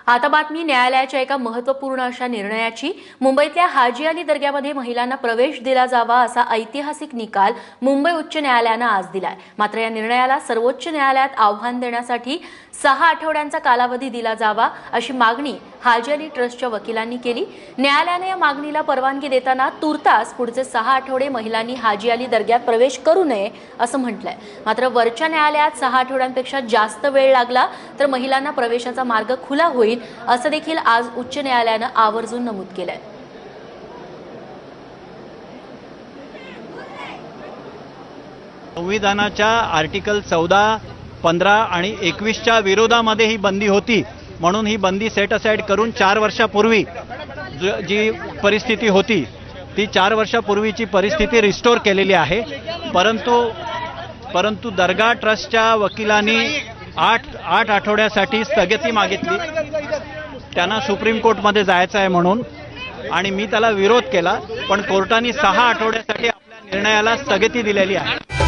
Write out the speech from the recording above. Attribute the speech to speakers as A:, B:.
A: आता बातमी न्यायालयाच्या एका महत्त्वपूर्ण अशा निर्णयाची। मुंबईतल्या हाजी अली दर्ग्यामध्ये महिलांना प्रवेश दिला जावा असा ऐतिहासिक निकाल मुंबई उच्च न्यायालयानं आज दिलाय। मात्र या निर्णयाला सर्वोच्च न्यायालयात आव्हान देण्यासाठी 6 आठवड्यांचा कालावधी दिला जावा अशी मागणी हाजी अली ट्रस्टच्या वकिलांनी केली। न्यायालयाने या मागणीला परवानगी देताना तुर्तास पुढचे 6 आठवडे महिलांनी हाजी अली दर्ग्यात प्रवेश करू नये असं म्हटलंय। मात्र वरच्या न्यायालयात 6 आठवड्यांपेक्षा जास्त वेळ लागला तर महिलांना प्रवेशाचा मार्ग खुला होईल असं देखील आज उच्च न्यायालयानं आवर्जून नमूद केलंय।
B: संविधानाच्या आर्टिकल 14, 15 आणि 21च्या विरोधामध्ये ही बंदी होती, म्हणून ही बंदी सेट असाइड करून 4 वर्षापूर्वी जी परिस्थिती होती ती 4 वर्षापूर्वीची परिस्थिती रिस्टोर केलेली आहे। परंतु दर्गा ट्रस्टच्या वकिलांनी 8 आठवड्यासाठी स्थगिती मागितली। त्यांना सुप्रीम कोर्टमध्ये जायचं आहे म्हणून, आणि मी त्याला विरोध केला, पण कोर्टाने 6 आठवड्यासाठी आपल्या निर्णयाला स्थगिती दिलेली आहे।